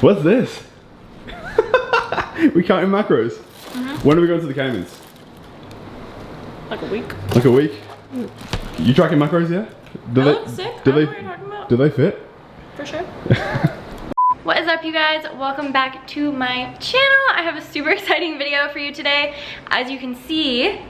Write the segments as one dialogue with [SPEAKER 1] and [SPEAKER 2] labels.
[SPEAKER 1] What's this? We counting macros. When are we going to the Caymans?
[SPEAKER 2] Like a week.
[SPEAKER 1] Like a week? You tracking macros, yeah?
[SPEAKER 2] That looks sick. I don't know what you're talking about.
[SPEAKER 1] Do they fit?
[SPEAKER 2] For sure. What is up, you guys? Welcome back to my channel. I have a super exciting video for you today. As you can see,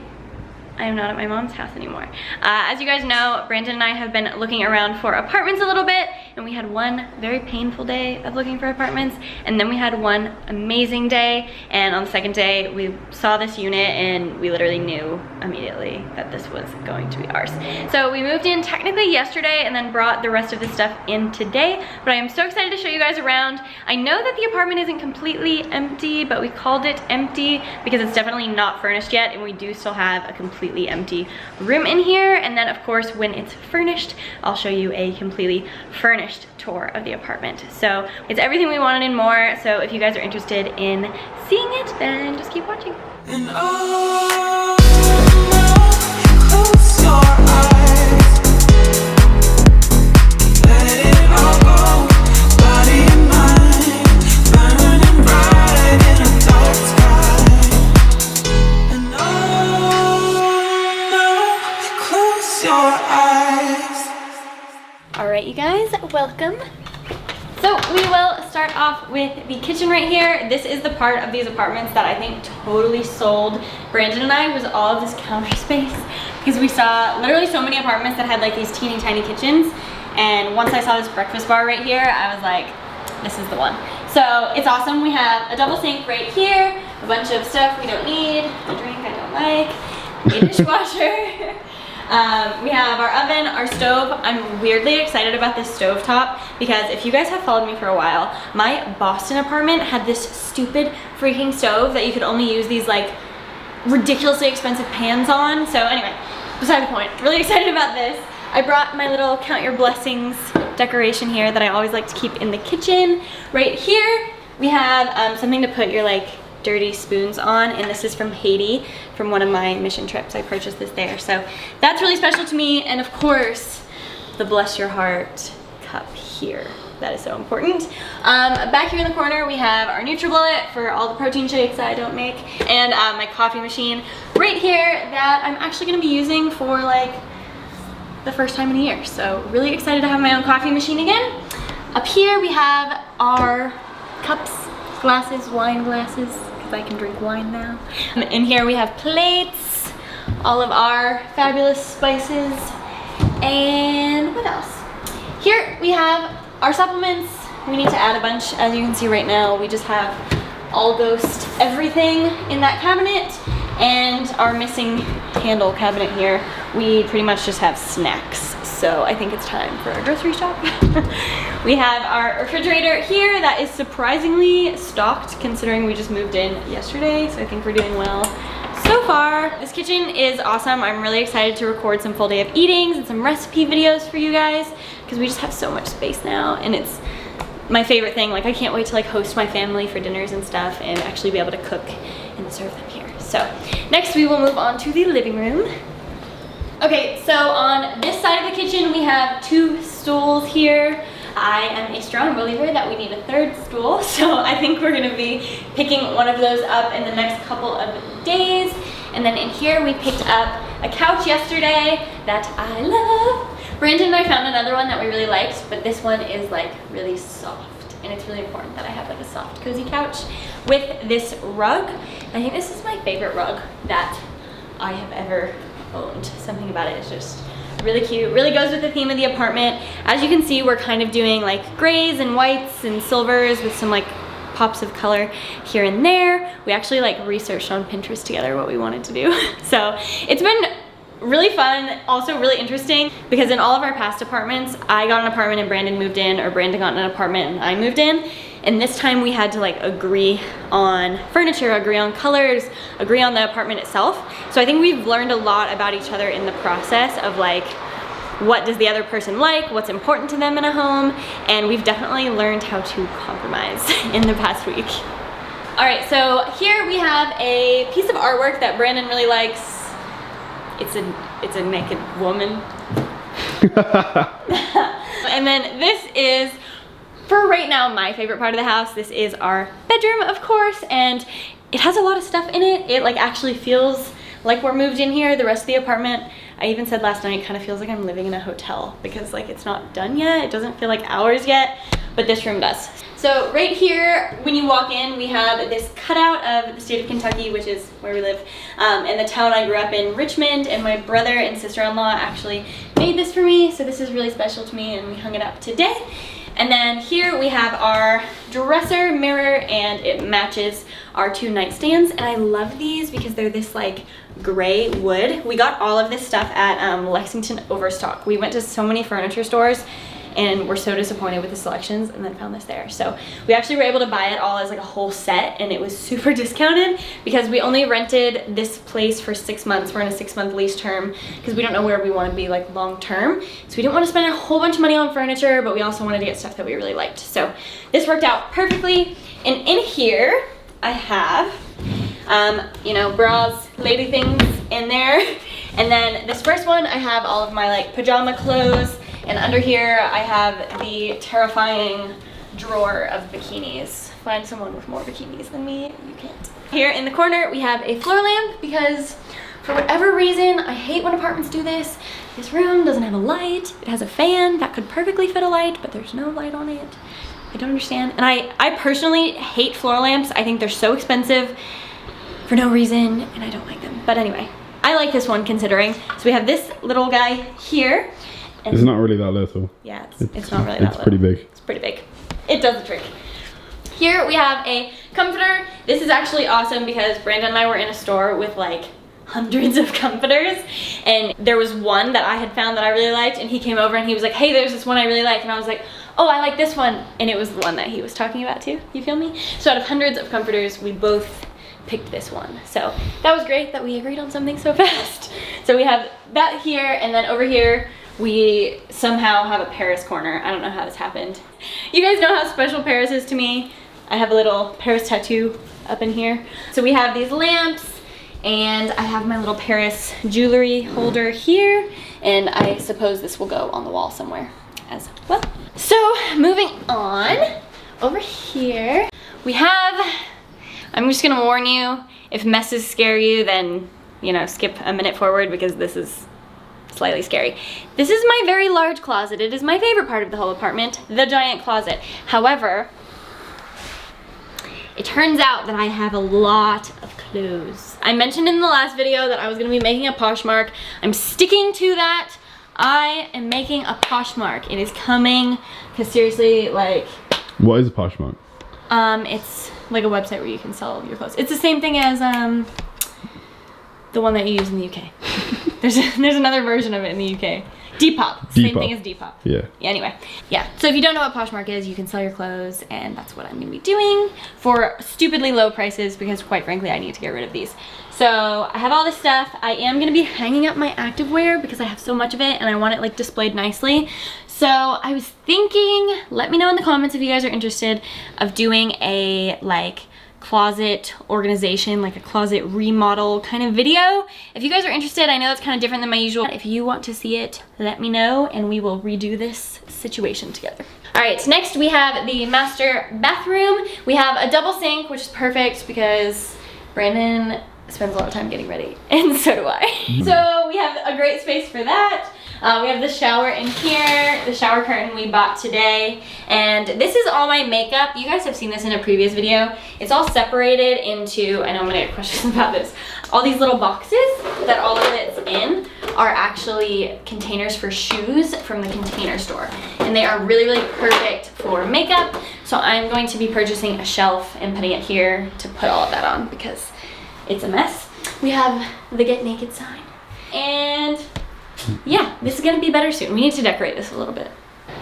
[SPEAKER 2] I am not at my mom's house anymore. As you guys know, Brandon and I have been looking around for apartments a little bit, and we had one very painful day of looking for apartments, and then we had one amazing day, and on the second day, we saw this unit, and we literally knew immediately that this was going to be ours. So we moved in technically yesterday, and then brought the rest of this stuff in today, but I am so excited to show you guys around. I know that the apartment isn't completely empty, but we called it empty because it's definitely not furnished yet, and we do still have a completely empty room in here. And then of course when it's furnished, I'll show you a completely furnished tour of the apartment. So it's everything we wanted and more. So if you guys are interested in seeing it, then just keep watching. And close your eyes. Let it all go. Body and mind burning bright in a dark sky. And close your eyes. All right, you guys, welcome. So we will start off with the kitchen right here. This is the part of these apartments that I think totally sold Brandon and I, was all of this counter space, because we saw literally so many apartments that had like these teeny tiny kitchens, and once I saw this breakfast bar right here, I was like, this is the one. So it's awesome. We have a double sink right here, a bunch of stuff we don't need, a drink I don't like, a dishwasher. We have our oven, our stove. I'm weirdly excited about this stove top because if you guys have followed me for a while, my Boston apartment had this stupid freaking stove that you could only use these like ridiculously expensive pans on. So anyway, beside the point, really excited about this. I brought my little count your blessings decoration here that I always like to keep in the kitchen. Right here, we have something to put your like dirty spoons on, and this is from Haiti, from one of my mission trips. I purchased this there, so that's really special to me. And of course, the bless your heart cup here. That is so important. Back here in the corner, we have our NutriBullet for all the protein shakes that I don't make, and my coffee machine right here that I'm actually gonna be using for like the first time in a year. So really excited to have my own coffee machine again. Up here, we have our cups, glasses, wine glasses, because I can drink wine now. In here we have plates, all of our fabulous spices, and what else? Here we have our supplements. We need to add a bunch. As you can see right now, we just have all ghost everything in that cabinet, and our missing handle cabinet here, we pretty much just have snacks. So I think it's time for our grocery shop. We have our refrigerator here that is surprisingly stocked considering we just moved in yesterday. So I think we're doing well so far. This kitchen is awesome. I'm really excited to record some full day of eatings and some recipe videos for you guys because we just have so much space now, and it's my favorite thing. Like I can't wait to like host my family for dinners and stuff and actually be able to cook and serve them here. So next we will move on to the living room. Okay, so on this side of the kitchen, we have two stools here. I am a strong believer that we need a third stool, so I think we're gonna be picking one of those up in the next couple of days. And then in here, we picked up a couch yesterday that I love. Brandon and I found another one that we really liked, but this one is like really soft, and it's really important that I have like a soft, cozy couch with this rug. I think this is my favorite rug that I have ever owned. Something about it is just really cute, really goes with the theme of the apartment. As you can see, we're kind of doing like grays and whites and silvers with some like pops of color here and there. We actually like researched on Pinterest together what we wanted to do. So it's been really fun, also really interesting, because in all of our past apartments, I got an apartment and Brandon moved in, or Brandon got an apartment and I moved in. And this time we had to like agree on furniture, agree on colors, agree on the apartment itself. So I think we've learned a lot about each other in the process of like, what does the other person like, what's important to them in a home, and we've definitely learned how to compromise in the past week. All right, so here we have a piece of artwork that Brandon really likes. It's a naked woman. And then this is for right now, my favorite part of the house, this is our bedroom, of course, and it has a lot of stuff in it. It like actually feels like we're moved in here. The rest of the apartment, I even said last night, kind of feels like I'm living in a hotel because like it's not done yet. It doesn't feel like ours yet, but this room does. So right here, when you walk in, we have this cutout of the state of Kentucky, which is where we live, and the town I grew up in, Richmond, and my brother and sister-in-law actually made this for me, so this is really special to me, and we hung it up today. And then here we have our dresser mirror, and it matches our 2 nightstands, and I love these because they're this like gray wood. We got all of this stuff at Lexington Overstock. We went to so many furniture stores and we're so disappointed with the selections, and then found this there. So we actually were able to buy it all as like a whole set, and it was super discounted because we only rented this place for 6 months. We're in a 6-month lease term because we don't know where we want to be like long term. So we didn't want to spend a whole bunch of money on furniture, but we also wanted to get stuff that we really liked. So this worked out perfectly. And in here I have, you know, bras, lady things in there. And then this first one, I have all of my like pajama clothes. And under here, I have the terrifying drawer of bikinis. Find someone with more bikinis than me, you can't. Here in the corner, we have a floor lamp because for whatever reason, I hate when apartments do this. This room doesn't have a light. It has a fan that could perfectly fit a light, but there's no light on it. I don't understand. And I personally hate floor lamps. I think they're so expensive for no reason, and I don't like them. But anyway, I like this one considering. So we have this little guy here.
[SPEAKER 1] It's not really that little.
[SPEAKER 2] Yeah, it's not really that little.
[SPEAKER 1] It's pretty big.
[SPEAKER 2] It's pretty big. It does the trick. Here we have a comforter. This is actually awesome because Brandon and I were in a store with like hundreds of comforters, and there was one that I had found that I really liked, and he came over and he was like, hey, there's this one I really like, and I was like, oh, I like this one, and it was the one that he was talking about too. You feel me? So out of hundreds of comforters, we both picked this one. So that was great that we agreed on something so fast. So we have that here, and then over here we somehow have a Paris corner. I don't know how this happened. You guys know how special Paris is to me. I have a little Paris tattoo up in here. So we have these lamps, and I have my little Paris jewelry holder here, and I suppose this will go on the wall somewhere as well. So moving on, over here we have, I'm just gonna warn you, if messes scare you, then, you know, skip a minute forward because this is slightly scary. This is my very large closet. It is my favorite part of the whole apartment, the giant closet. However, it turns out that I have a lot of clothes. I mentioned in the last video that I was gonna be making a Poshmark. I'm sticking to that. I am making a Poshmark. It is coming, because seriously, like...
[SPEAKER 1] What is a Poshmark?
[SPEAKER 2] It's like a website where you can sell your clothes. It's the same thing as the one that you use in the UK. There's another version of it in the UK. Depop. Same thing as Depop.
[SPEAKER 1] Yeah.
[SPEAKER 2] Anyway, yeah. So if you don't know what Poshmark is, you can sell your clothes, and that's what I'm gonna be doing for stupidly low prices because, quite frankly, I need to get rid of these. So I have all this stuff. I am gonna be hanging up my activewear because I have so much of it and I want it like displayed nicely. So I was thinking, let me know in the comments if you guys are interested of doing a like closet organization, like a closet remodel kind of video. If you guys are interested, I know it's kind of different than my usual. If you want to see it, let me know and we will redo this situation together. All right, next we have the master bathroom. We have a double sink, which is perfect because Brandon spends a lot of time getting ready, and so do I. So we have a great space for that. We have the shower in here, the shower curtain we bought today, and this is all my makeup. You guys have seen this in a previous video. It's all separated into, I know I'm gonna get questions about this, all these little boxes that all of it's in are actually containers for shoes from the Container Store, and they are really, really perfect for makeup. So I'm going to be purchasing a shelf and putting it here to put all of that on because it's a mess. We have the Get Naked sign, and yeah, this is gonna be better soon. We need to decorate this a little bit.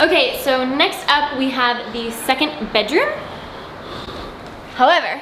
[SPEAKER 2] Okay, so next up we have the second bedroom. However,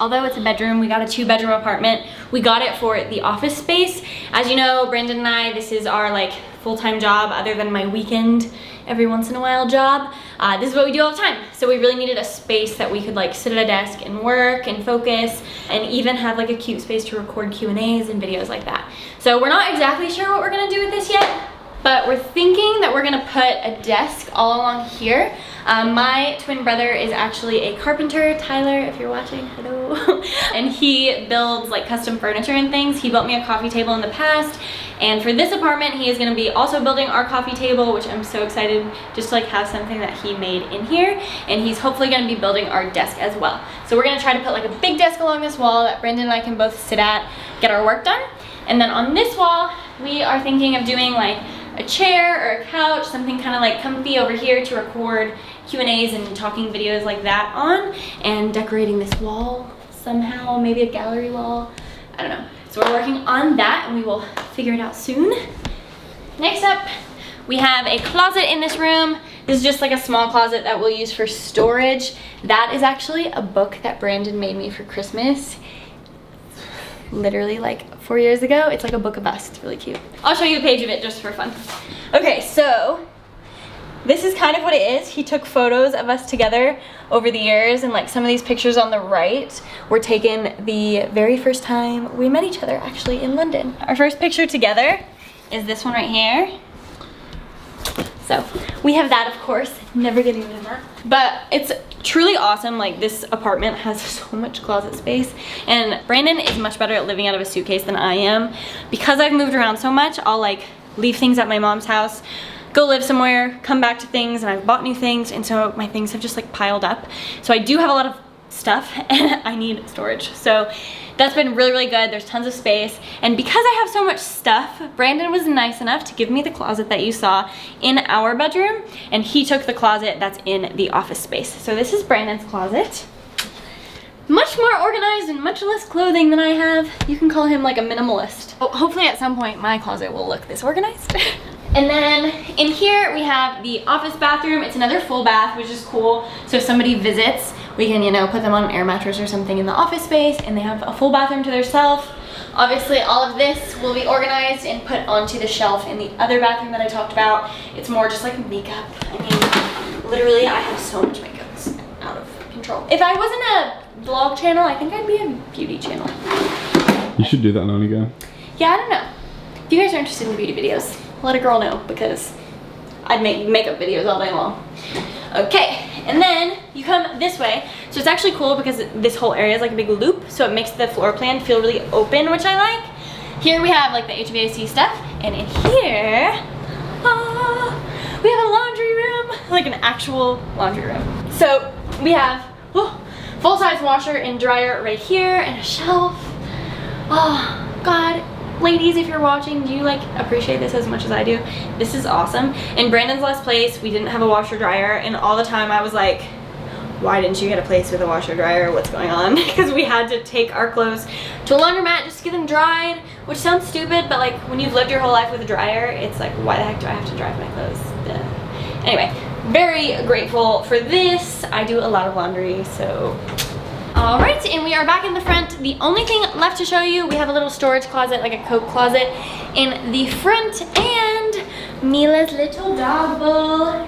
[SPEAKER 2] although it's a bedroom, we got a 2-bedroom apartment. We got it for the office space. As you know, Brandon and I, this is our like full-time job other than my weekend, every once in a while job. This is what we do all the time. So we really needed a space that we could like sit at a desk and work and focus and even have like a cute space to record Q&As and videos like that. So we're not exactly sure what we're gonna do with this yet, But we're thinking that we're gonna put a desk all along here. My twin brother is actually a carpenter, Tyler, if you're watching, hello. And he builds like custom furniture and things. He built me a coffee table in the past. And for this apartment, he is gonna be also building our coffee table, which I'm so excited just to like have something that he made in here. And he's hopefully gonna be building our desk as well. So we're gonna try to put like a big desk along this wall that Brandon and I can both sit at, get our work done. And then on this wall, we are thinking of doing like a chair or a couch, something kind of like comfy over here to record Q&As and talking videos like that on, and decorating this wall somehow, maybe a gallery wall, I don't know. So we're working on that and we will figure it out soon. Next up, we have a closet in this room. This is just like a small closet that we'll use for storage. That is actually a book that Brandon made me for Christmas. Literally like 4 years ago. It's like a book of us. It's really cute. I'll show you a page of it just for fun. Okay, so this is kind of what it is. He took photos of us together over the years, and like some of these pictures on the right were taken the very first time we met each other, actually in London. Our first picture together is this one right here. So we have that, of course, never getting rid of that. But it's truly awesome. Like, this apartment has so much closet space, and Brandon is much better at living out of a suitcase than I am. Because I've moved around so much, I'll like leave things at my mom's house, go live somewhere, come back to things, and I've bought new things, and so my things have just like piled up. So I do have a lot of stuff and I need storage. So that's been really, really good. There's tons of space. And because I have so much stuff, Brandon was nice enough to give me the closet that you saw in our bedroom, and he took the closet that's in the office space. So this is Brandon's closet. Much more organized and much less clothing than I have. You can call him like a minimalist. Oh, hopefully at some point my closet will look this organized. And then in here we have the office bathroom. It's another full bath, which is cool. So if somebody visits, we can, you know, put them on an air mattress or something in the office space, and they have a full bathroom to themselves. Obviously all of this will be organized and put onto the shelf in the other bathroom that I talked about. It's more just like makeup. I mean, literally I have so much makeup. It's out of control. If I wasn't a vlog channel, I think I'd be a beauty channel.
[SPEAKER 1] You should do that now and again.
[SPEAKER 2] Yeah, I don't know. If you guys are interested in beauty videos, let a girl know, because I'd make makeup videos all day long. Okay, and then you come this way. So it's actually cool because this whole area is like a big loop, so it makes the floor plan feel really open, which I like. Here we have like the HVAC stuff, and in here, we have a laundry room, like an actual laundry room. So we have full-size washer and dryer right here, and a shelf. Oh, God. Ladies, if you're watching, do you like appreciate this as much as I do? This is awesome. In Brandon's last place, we didn't have a washer dryer, and all the time I was like, why didn't you get a place with a washer dryer? What's going on? Because we had to take our clothes to a laundromat just to get them dried, which sounds stupid, but like when you've lived your whole life with a dryer, it's like, why the heck do I have to dry my clothes? Duh. Anyway, very grateful for this. I do a lot of laundry, so. All right, and we are back in the front. The only thing left to show you, we have a little storage closet, like a coat closet in the front, and Mila's little dog bowl.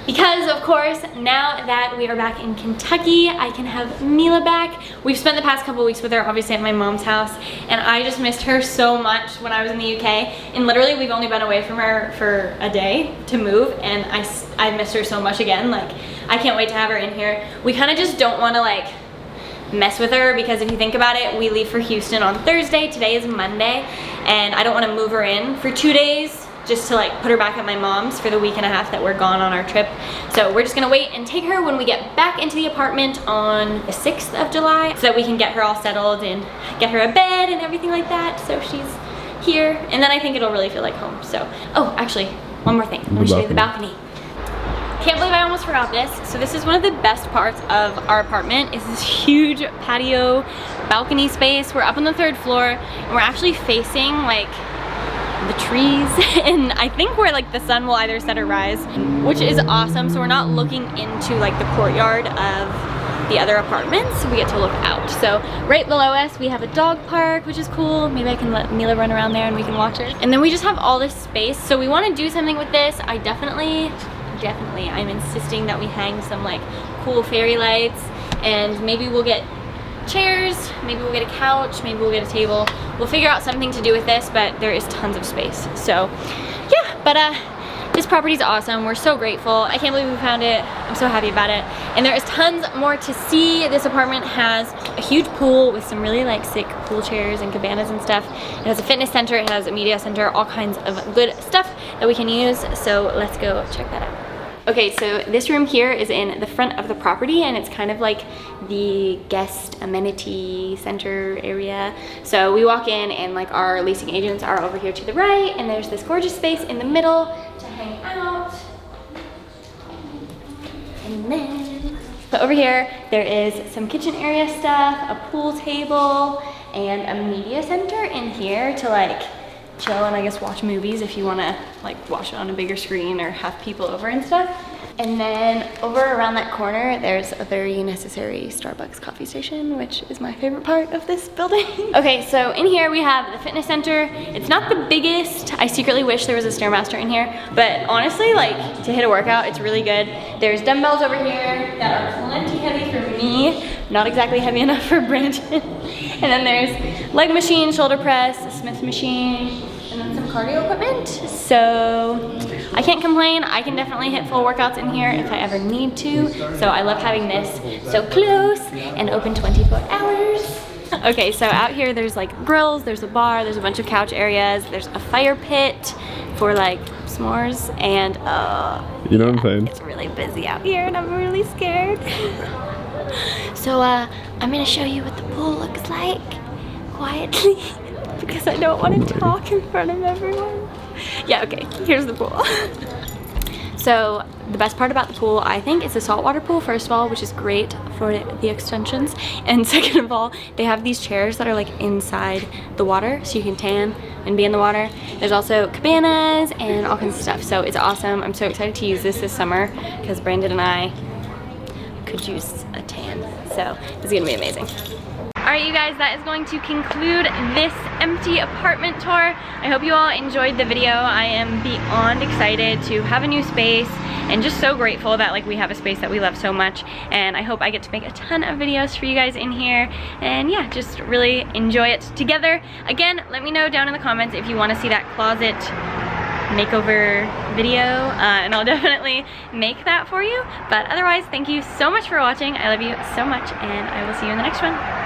[SPEAKER 2] Because of course, now that we are back in Kentucky, I can have Mila back. We've spent the past couple weeks with her, obviously at my mom's house, and I just missed her so much when I was in the UK. And literally, we've only been away from her for a day to move, and I missed her so much again. Like, I can't wait to have her in here. We kind of just don't want to like mess with her, because if you think about it, we leave for Houston on Thursday. Today is Monday, and I don't want to move her in for 2 days just to like put her back at my mom's for the week and a half that we're gone on our trip. So we're just gonna wait and take her when we get back into the apartment on the 6th of July so that we can get her all settled and get her a bed and everything like that, so she's here, and then I think it'll really feel like home. So, oh, actually, one more thing. Let me show you the balcony. Can't believe I almost forgot this. So this is one of the best parts of our apartment, is this huge patio balcony space. We're up on the 3rd floor, and we're actually facing like the trees, and I think where like the sun will either set or rise, which is awesome. So we're not looking into like the courtyard of the other apartments. We get to look out. So right below us we have a dog park, which is cool. Maybe I can let Mila run around there and we can watch her. And then we just have all this space. So we want to do something with this. I definitely I'm insisting that we hang some like cool fairy lights, and maybe we'll get chairs, maybe we'll get a couch, maybe we'll get a table. We'll figure out something to do with this, but there is tons of space. So yeah, but this property is awesome. We're so grateful. I can't believe we found it. I'm so happy about it. And there is tons more to see. This apartment has a huge pool with some really like sick pool chairs and cabanas and stuff. It has a fitness center, it has a media center, all kinds of good stuff that we can use. So let's go check that out. Okay, so this room here is in the front of the property, and it's kind of like the guest amenity center area. So we walk in and like our leasing agents are over here to the right, and there's this gorgeous space in the middle to hang out. And then, so over here, there is some kitchen area stuff, a pool table, and a media center in here to like chill and I guess watch movies if you want to like watch it on a bigger screen or have people over and stuff. And then over around that corner, there's a very necessary Starbucks coffee station, which is my favorite part of this building. Okay, so in here we have the fitness center. It's not the biggest. I secretly wish there was a Stairmaster in here, but honestly, like to hit a workout, it's really good. There's dumbbells over here that are plenty heavy for me, not exactly heavy enough for Brandon. And then there's leg machine, shoulder press, a Smith machine, and then some cardio equipment. So I can't complain. I can definitely hit full workouts in here if I ever need to. So I love having this so close and open 24 hours. Okay, so out here there's like grills, there's a bar, there's a bunch of couch areas, there's a fire pit for like s'mores, and
[SPEAKER 1] you know what I'm saying?
[SPEAKER 2] It's really busy out here and I'm really scared. So I'm gonna show you what the pool looks like quietly because I don't want to talk in front of everyone. Yeah, okay, here's the pool. So the best part about the pool, I think, is the saltwater pool, first of all, which is great for the extensions. And second of all, they have these chairs that are like inside the water, so you can tan and be in the water. There's also cabanas and all kinds of stuff. So it's awesome. I'm so excited to use this summer because Brandon and I could use a tan. So it's gonna be amazing. Alright you guys, that is going to conclude this empty apartment tour. I hope you all enjoyed the video. I am beyond excited to have a new space and just so grateful that like we have a space that we love so much, and I hope I get to make a ton of videos for you guys in here, and yeah, just really enjoy it together. Again, let me know down in the comments if you want to see that closet makeover video, and I'll definitely make that for you. But otherwise, thank you so much for watching. I love you so much, and I will see you in the next one.